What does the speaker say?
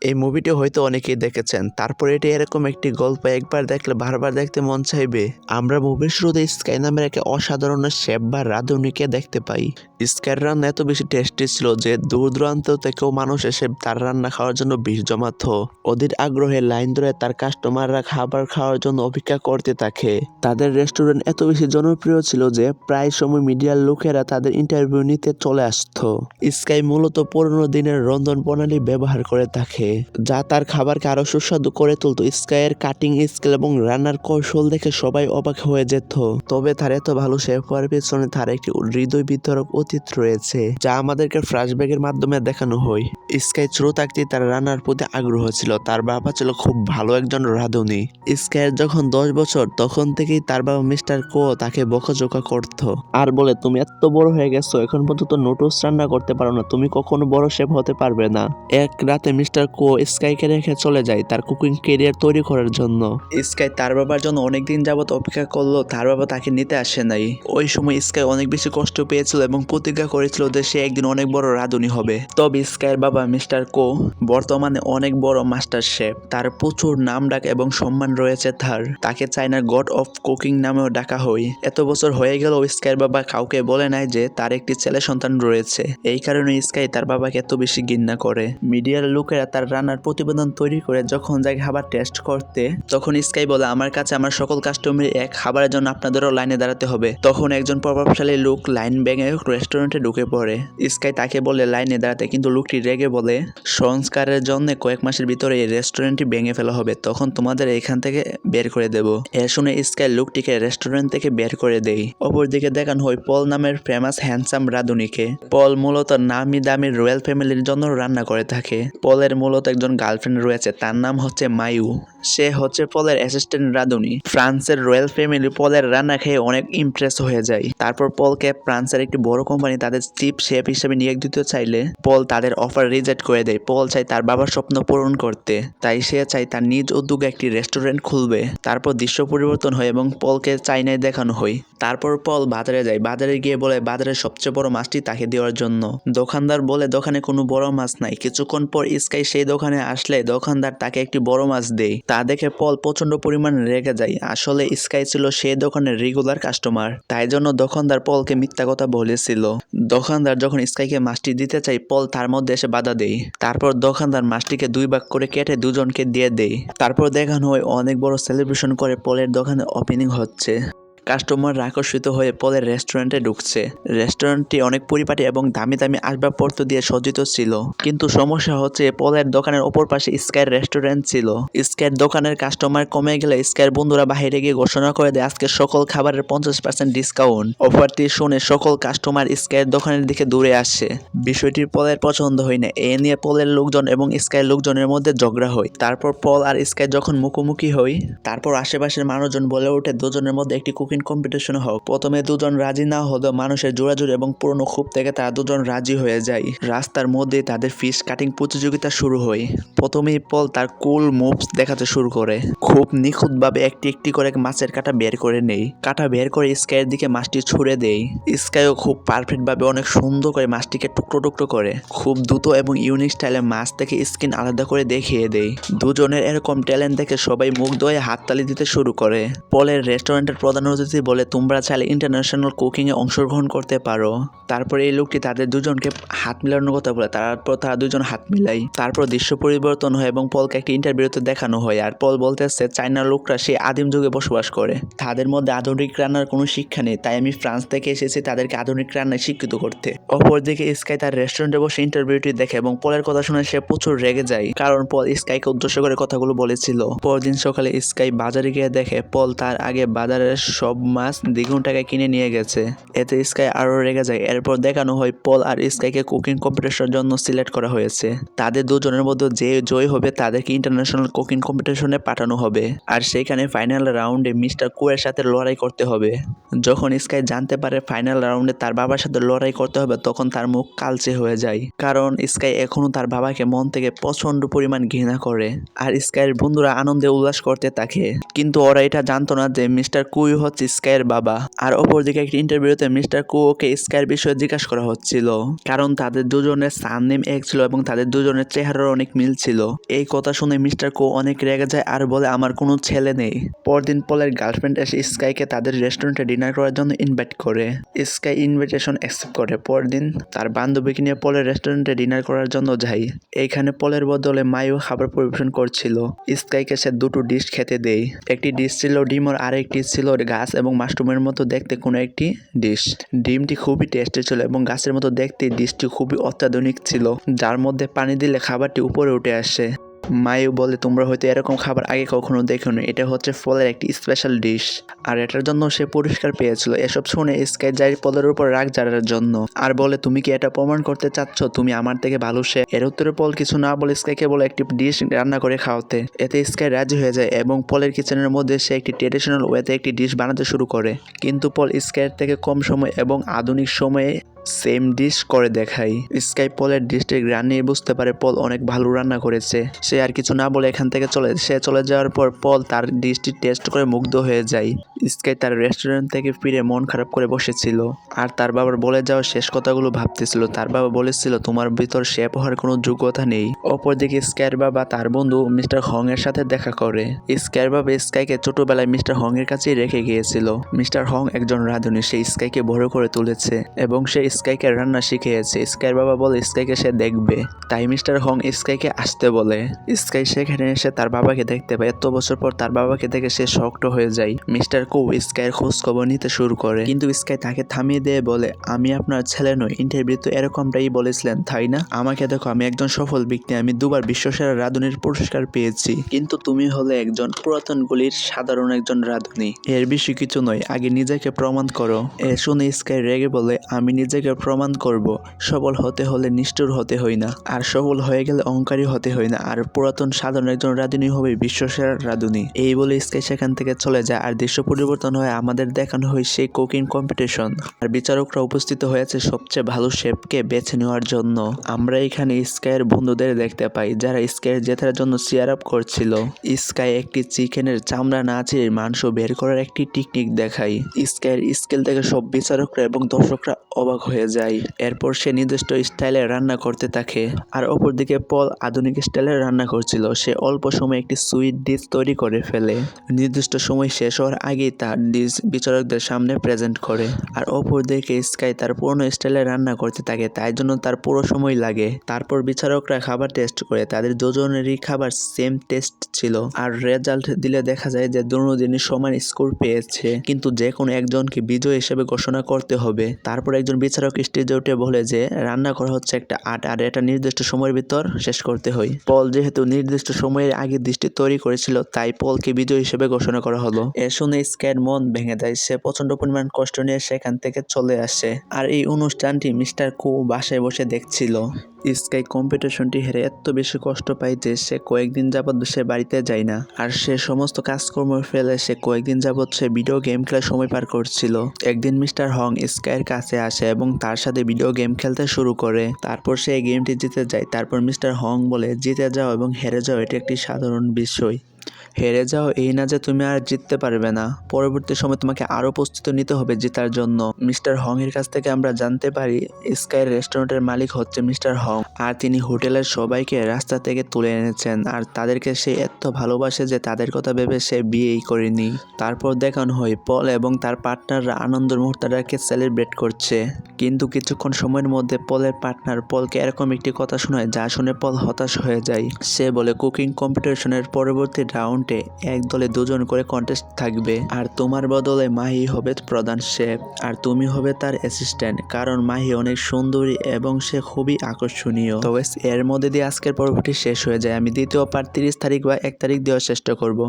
এই মুভিটি হয়তো অনেকেই দেখেছেন। তারপর এটি এরকম একটি গল্প, একবার দেখলে বারবার দেখতে মন চাইবে। আমরা মুভির শুরুতে স্কাই নামের এক অসাধারণ শেফ বা রাঁধুনিকে দেখতে পাই। স্কাইয়ের রান্না এত বেশি টেস্টি ছিল যে দূর দূরান্ত থেকেও মানুষ এসে তার রান্না খাওয়ার জন্য ভিড় জমাতো। ওদের আগ্রহে লাইন ধরে তার কাস্টমাররা খাবার খাওয়ার জন্য অপেক্ষা করতে থাকে। তাদের রেস্টুরেন্ট এত বেশি জনপ্রিয় ছিল যে প্রায় সময় মিডিয়ার লোকেরা তাদের ইন্টারভিউ নিতে চলে আসতো। স্কাই মূলত পুরনো দিনের রন্ধন প্রণালী ব্যবহার করে থাকে, যা তার খাবারকে আরো সুস্বাদু করে তুলত। স্কাইয়ের কাটিং স্কিল এবং রান্নার কৌশল দেখে সবাই অবাক হয়ে যেত। তবে তার এত ভালো শেফ হওয়ার পেছনে তার একটি হৃদয় বিতরক অতীত রয়েছে, যা আমাদেরকে ফ্ল্যাশব্যাকের মাধ্যমে দেখানো হয়। স্কাই ছোট থাকতেই তার রান্নার প্রতি আগ্রহ ছিল। তার বাবা ছিল খুব ভালো একজন রাঁধুনি। স্কাইয়ের যখন 10 বছর, তখন থেকেই তার বাবা মিস্টার কো তাকে বকাঝকা করত আর বলে, তুমি এত বড় হয়ে গেছো, এখন পর্যন্ত নুডলস রান্না করতে পারো না, তুমি কখনো বড় শেফ হতে পারবে না। এক রাতে মিস্টার কো স্কাইকে রেখে চলে যায় তার কুকিং ক্যারিয়ার তৈরি করার জন্য। স্কাই তার বাবার জন্য অনেকদিন যাবত অপেক্ষা করলো, তার বাবা তাকে নিতে আসে নাই। ওই সময় স্কাই অনেক বেশি কষ্ট পেয়েছিল এবং প্রতিজ্ঞা করেছিল যে সে একদিন অনেক বড় রাঁধুনি হবে। তবে স্কাইয়ের বাবা মিস্টার কো বর্তমানে অনেক বড় মাস্টার শেফ। তার প্রচুর নাম ডাক এবং সম্মান রয়েছে তাকে চায়নার গড অফ কুকিং নামেও ডাকা হয়। এত বছর হয়ে গেল স্কাইয়ের বাবা কাউকে বলে নাই যে তার একটি ছেলে সন্তান রয়েছে। এই কারণে স্কাই তার বাবাকে এত বেশি ঘৃণা করে। মিডিয়ার লোকেরা তার রান্নার প্রতিবেদন তৈরি করে যখন যায় খাবার টেস্ট করতে, তখন স্কাই বলে, আমার কাছে আমার সকল কাস্টমার এক, খাবারের জন্য আপনাদেরও লাইনে দাঁড়াতে হবে। তখন একজন প্রভাবশালী লোক লাইন ভেঙে রেস্টুরেন্টে ঢুকে পড়ে। স্কাই তাকে বলে লাইনে দাঁড়াতে, কিন্তু লোকটি রেগে বলে, সংস্কারের জন্য কয়েক মাসের ভিতরে এই রেস্টুরেন্টটি ভেঙে ফেলা হবে, তখন তোমাদের এখান থেকে বের করে দেব। এ শুনে স্কাই লোকটিকে রেস্টুরেন্ট থেকে বের করে দেয়। অপরদিকে দেখানো হয় পল নামের ফেমাস হ্যান্ডসাম রাঁধুনিকে। পল মূলত নামি দামি রয়্যাল ফ্যামিলির জন্য রান্না করে থাকে। পলের মূলত একজন গার্লফ্রেন্ড রয়েছে, তার নাম হচ্ছে মায়ু। সে হচ্ছে পলের অ্যাসিস্ট্যান্ট রাঁধুনি। ফ্রান্সের রয়্যাল ফ্যামিলি পলের রান্না খেয়ে অনেক ইমপ্রেস হয়ে যায়। তারপর পলকে ফ্রান্সের একটি বড় কোম্পানি তাদের চিফ শেফ হিসেবে নিয়োগ দিতে চাইলে পল তাদের অফার রিজেক্ট করে দেয়। পল চায় তার বাবার স্বপ্ন পূরণ করতে, তাই সে চায় তার নিজ উদ্যোগে একটি রেস্টুরেন্ট খুলবে। তারপর দৃশ্য পরিবর্তন হয় এবং পলকে চাইনায় দেখানো হয়। তারপর পল বাজারে যায়। বাজারে গিয়ে বলে বাজারের সবচেয়ে বড় মাছটি তাকে দেওয়ার জন্য। দোকানদার বলে দোকানে কোনো বড় মাছ নাই। কিছুক্ষণ পর স্কাই সেই দোকানে আসলে দোকানদার তাকে একটি বড় মাছ দেয়। তা দেখে পল প্রচন্ড পরিমাণে রেগে যায়। আসলে স্কাই ছিল সেই দোকানের রেগুলার কাস্টমার, তাই জন্য দোকানদার পলকে মিথ্যা কথা বলেছিল। দোকানদার যখন স্কাইকে মাছটি দিতে চাই, পল তার মধ্যে এসে বাধা দেয়। তারপর দোকানদার মাছটিকে 2 ভাগ করে কেটে দুজনকে দিয়ে দেয়। তারপর দেখানো হয় অনেক বড় সেলিব্রেশন করে পলের দোকানে ওপেনিং হচ্ছে। কাস্টমাররা আকর্ষিত হয়ে পলের রেস্টুরেন্টে ঢুকছে। রেস্টুরেন্টটি অনেক পরিপাটি এবং দামি দামি আসবাবপত্র দিয়ে সজ্জিত ছিল। কিন্তু সমস্যা হচ্ছে পলের দোকানের অপর পাশে স্কাইয়ের রেস্টুরেন্ট ছিল। স্কাইয়ের দোকানের কাস্টমার কমে গেলে স্কাইয়ের বন্ধুরা বাইরে গিয়ে ঘোষণা করে দেয় আজকে সকল খাবারের 50% ডিসকাউন্ট। অফারটি শুনে সকল কাস্টমার স্কাইয়ের দোকানের দিকে দৌড়ে আসে। বিষয়টি পলের পছন্দ হয় না। এ নিয়ে পলের লোকজন এবং স্কাইয়ের লোকজনের মধ্যে ঝগড়া হয়। তারপর পল আর স্কাই যখন মুখোমুখি হয়, তারপর আশেপাশের মানুষজন বলে ওঠে দুজনের মধ্যে একটি কুকিং কম্পিটিশন হোক। প্রথমে দুজন রাজি না হলেও মানুষের জোরাজুরি এবং পুরনো ক্ষোভ থেকে তারা দুজন রাজি হয়ে যায়। রাস্তার মধ্যে তাদের ফিশ কাটিং প্রতিযোগিতা শুরু হয়। প্রথমেই পল তার কুল মুভস দেখাতে শুরু করে। খুব নিখুঁতভাবে একটি একটি করে মাছের কাঁটা বের করে নেই। কাঁটা বের করে স্কাইয়ের দিকে মাছটি ছুড়ে দেয়। স্কাইও খুব পারফেক্ট ভাবে অনেক সুন্দর করে মাছটিকে টুকরো টুকরো করে খুব দ্রুত এবং ইউনিক স্টাইলে মাছ থেকে স্কিন আলাদা করে দেখিয়ে দেয়। দুজনের এরকম ট্যালেন্ট দেখে সবাই মুগ্ধ হয়ে হাততালি দিতে শুরু করে। পলের রেস্টুরেন্টের প্রধান অতিথি বলে তোমরা চাইলে ইন্টারন্যাশনাল কুকিং এ অংশগ্রহণ করতে পারো। তারপর এই লোকটি তাদের দুজনকে হাত মিলানোর কথা বলে। তারপর তারা দুজন হাত মিলাই। তারপর দৃশ্য পরিবর্তন হয় এবং পলকে একটি ইন্টারভিউতে দেখানো হয়। আর পল বলতেছে চাইনার লোকরা সেই আদিম যুগে বসবাস করে, তাদের মধ্যে আধুনিক রান্নার কোনো শিক্ষা নেই, তাই আমি ফ্রান্স থেকে এসেছি তাদেরকে আধুনিক রান্নায় শিক্ষিত করতে। অপরদিকে স্কাই তার রেস্টুরেন্টে বসে ইন্টারভিউটি দেখে এবং পলের কথা শুনে সে প্রচুর রেগে যায়, কারণ পল স্কাইকে উদ্দেশ্য করে কথাগুলো বলেছিল। পরদিন সকালে স্কাই বাজারে গিয়ে দেখে পল তার আগে বাজারের সব মাছ দ্বিগুণ টাকায় কিনে নিয়ে গেছে। এতে স্কাই আরো রেগে যায়। এরপর দেখানো হয় পল আর স্কাইকে কুকিং কম্পিটিশনের জন্য সিলেক্ট করা হয়েছে। তাদের দুজনের মধ্যে যে জয় হবে তাদেরকে ইন্টারন্যাশনাল কুকিং কম্পিটিশনে পাঠানো হবে। আর সেখানে ফাইনাল রাউন্ডে মিস্টার কুয়ের সাথে লড়াই করতে হবে। যখন স্কাই জানতে পারে ফাইনাল রাউন্ডে তার বাবার সাথে লড়াই করতে হবে, তখন তার মুখ কালচে হয়ে যায়, কারণ স্কাই এখনো তার বাবাকে মন থেকে প্রচন্ড পরিমাণ ঘৃণা করে। আর স্কাইয়ের বন্ধুরা আনন্দে উল্লাস করতে থাকে, কিন্তু ওরা এটা জানতো না যে মিস্টার কুই হচ্ছে হচ্ছে স্কাইয়ের বাবা। আর অপরদিকে একটি ইন্টারভিউতে মিস্টার কুওকে স্কাইয়ের বিষয়ে জিজ্ঞাসা করা হচ্ছিল, কারণ তাদের দুজনের সারনেম এক ছিল এবং তাদের দুজনের চেহারার অনেক মিল ছিল। এই কথা শুনে মিস্টার কো অনেক রেগে যায় আর বলে আমার কোনো ছেলে নেই। পরদিন পলের গার্লফ্রেন্ড এসে স্কাইকে তাদের রেস্টুরেন্টে ডিনার করার জন্য ইনভাইট করে। স্কাই ইনভিটেশন অ্যাকসেপ্ট করে। পরদিন তার বান্ধবীকে নিয়ে পলের রেস্টুরেন্টে ডিনার করার জন্য যায়। এইখানে পলের বদলে মায়ু খাবার পরিবেশন করছিল। স্কাইকে সে দুটো ডিশ খেতে দেয়। একটি ডিশ ছিল ডিম আর আরেকটি ছিল গাছ এবং মাশরুমের মতো দেখতে কোনো একটি ডিশ। ডিমটি খুবই টেস্টি ছিল এবং গাছের মতো দেখতে ডিশটি খুবই অত্যাধুনিক ছিল, যার মধ্যে পানি দিলে খাবারটি উপরে উঠে আসে। মায়ু বলে তোমরা হয়তো এরকম খাবার আগে কখনো দেখোনি, এটা হচ্ছে ফলের একটি স্পেশাল ডিশ আর এটার জন্য সে পুরস্কার পেয়েছিল। এসব শুনে স্কাই যায় পলের উপর রাগ ঝাড়ার জন্য আর বলে তুমি কি এটা প্রমাণ করতে চাচ্ছ তুমি আমার থেকে ভালো শেফ? এর উত্তরে পল কিছু না বলে স্কাইকে বলে একটি ডিশ রান্না করে খাওয়াতে। এতে স্কাই রাজি হয়ে যায় এবং পলের কিচেনের মধ্যে সে একটি ট্রেডিশনাল ওয়েতে একটি ডিশ বানাতে শুরু করে। কিন্তু পল স্কাইয়ের থেকে কম সময় এবং আধুনিক সময়ে সেম ডিশ করে দেখায়। স্কাই পলের ডিশটির গ্রান নিয়ে বুঝতে পারে পল অনেক ভালো রান্না করেছে। সে আর কিছু না বলে এখান থেকে চলে যাওয়ার পর পল তার ডিশটি টেস্ট করে মুগ্ধ হয়ে যায়। স্কাই তার রেস্টুরেন্ট থেকে ফিরে মন খারাপ করে বসেছিল আর তার বাবার বলে যাওয়া শেষ কথাগুলো ভাবতেছিল। তার বাবা বলেছিল তোমার ভিতর শেফ হওয়ার কোনো যোগ্যতা নেই। অপরদিকে স্কাইয়ের বাবা তার বন্ধু মিস্টার হং এর সাথে দেখা করে। স্কাইয়ের বাবা স্কাইকে ছোটবেলায় মিস্টার হং এর কাছেই রেখে গিয়েছিল। মিস্টার হং একজন রাঁধুনি, সে স্কাইকে বড় করে তুলেছে এবং সে স্কাইকে রান্না শিখিয়েছে। স্কাইয়ের বাবা বলে স্কাইকে সে দেখবে, তাই মিস্টার হং স্কাইকে আসতে বলে। স্কাই সেখানে এসে তার বাবাকে দেখতে পায়। এত বছর পর তার বাবাকে দেখে সে শক্ট হয়ে যায়। মিস্টার কো স্কাইয়ের খোঁজ খবর নিতে শুরু করে, কিন্তু স্কাই তাকে থামিয়ে দিয়ে বলে আমি আপনার ছেলে নই। ইন্টারভিউ তো এরকমটাই বলেছিলেন তাই না? আমাকে দেখো, আমি একজন সফল ব্যক্তি, আমি দুবার বিশ্বসেরা রাঁধুনির পুরস্কার পেয়েছি, কিন্তু তুমি হলে একজন পুরাতন গুলির সাধারণ একজন রাঁধুনি, এর বেশি কিছু নয়, আগে নিজেকে প্রমাণ করো। এ শুনে স্কাই রেগে বলে আমি নিজেকে প্রমাণ করব, সফল হতে হলে নিষ্ঠুর হতে হয় না, আর সফল হয়ে গেলে অহংকারী হতে হয় না, আর পুরাতন সাধারণ একজন রাঁধুনি হবে বিশ্বসেরা রাঁধুনি। এই বলে স্কাই সেখান থেকে চলে যায় আর দৃশ্য পরিবর্তন হয়। আমাদের দেখানো হয় সেই কুকিং কম্পিটিশন আর বিচারকরা উপস্থিত হয়েছে সবচেয়ে ভালো শেফকে বেছে নেওয়ার জন্য। আমরা এখানে স্কাইয়ের বন্ধুদের দেখতে পাই যারা স্কাইয়ের জেতার জন্য চিয়ার আপ করছিল। স্কাই একটি চিকেনের চামড়া না ছিঁড়ে মাংস বের করার একটি টেকনিক দেখায়। স্কাইয়ের স্কিল থেকে সব বিচারকরা এবং দর্শকরা অবাক হয়ে যায়। এরপর সে নির্দিষ্ট স্টাইলে রান্না করতে থাকে আর অপরদিকে পল আধুনিক স্টাইলে রান্না করছিল। সে অল্প সময়ে একটি সুইট ডিশ তৈরি করে ফেলে। নির্দিষ্ট সময় শেষ হওয়ার আগেই তার ডিশ বিচারকদের সামনে প্রেজেন্ট করে। আর অপরদিকে স্কাই তার পুরনো স্টাইলে রান্না করতে থাকে, তাই জন্য তার পুরো সময় লাগে। তারপর বিচারকরা খাবার টেস্ট করে, তাদের দুজনেরই খাবার সেম টেস্ট ছিল আর রেজাল্ট দিলে দেখা যায় যে দুজনই সমান স্কোর পেয়েছে, কিন্তু যে কোনো একজনকে বিজয়ী হিসেবে ঘোষণা করতে হবে। তারপর একজন বিচারক স্টেজে উঠে বলে যে রান্না করা হচ্ছে একটা আর্ট আর এটা নির্দিষ্ট সময়ের ভিতর শেষ করতে হয়। পল যেহেতু নির্দিষ্ট সময়ের আগে দৃষ্টি তৈরি করেছিল, তাই পলকে বিজয়ী হিসেবে ঘোষণা করা হলো। এ শুনে স্কাইয়ের মন ভেঙে যায়। সে প্রচন্ড পরিমাণ কষ্ট নিয়ে সেখান থেকে চলে আসে আর এই অনুষ্ঠানটি মিস্টার কো বাসায় বসে দেখছিল। স্কাই কম্পিটিশনটি হেরে এত বেশি কষ্ট পায় যে সে কয়েকদিন যাবৎ সে বাড়িতে যায় না আর সে সমস্ত কাজকর্ম ফেলে সে কয়েকদিন যাবৎ সে ভিডিও গেম খেলার সময় পার করছিল। একদিন মিস্টার হং স্কাইয়ের কাছে আসে এবং তার সাথে ভিডিও গেম খেলতে শুরু করে। তারপর সে এই গেমটি জিতে যায়। তারপর মিস্টার হং বলে জিতে যাও এবং হেরে যাও এটি একটি সাধারণ বিষয়। হেরে যাও এই না যে তুমি আর জিততে পারবে না, পরবর্তী সময় তোমাকে আরো প্রস্তুতি নিতে হবে জেতার জন্য। মিস্টার হং এর কাছ থেকে আমরা জানতে পারি স্কাই রেস্টুরেন্টের মালিক হচ্ছে মিস্টার হং আর তিনি হোটেলের সবাইকে রাস্তা থেকে তুলে এনেছেন আর তাদেরকে সে এত ভালোবাসে যে তাদের কথা ভেবে সে বিয়েই করেনি। তারপর দেখানো হয় পল এবং তার পার্টনাররা আনন্দের মুহূর্তটাকে সেলিব্রেট করছে, কিন্তু কিছুক্ষণ সময়ের মধ্যে পলের পার্টনার পলকে এরকম একটি কথা শোনায় যা শুনে পল হতাশ হয়ে যায়। সে বলে কুকিং কম্পিটিশনের পরবর্তী রাউন্ডে এক দলে দুজন করে কন্টেস্ট থাকবে আর তোমার বদলে মাহি হবে প্রধান শেফ আর তুমি হবে তার অ্যাসিস্ট্যান্ট, কারণ মাহি অনেক সুন্দরী এবং সে খুবই আকর্ষণীয়। তবে এর মধ্যে দিয়ে আজকের পর্বটি শেষ হয়ে যায়। আমি দ্বিতীয় পার্ট 30 তারিখ বা 1 তারিখ দেওয়ার চেষ্টা করব।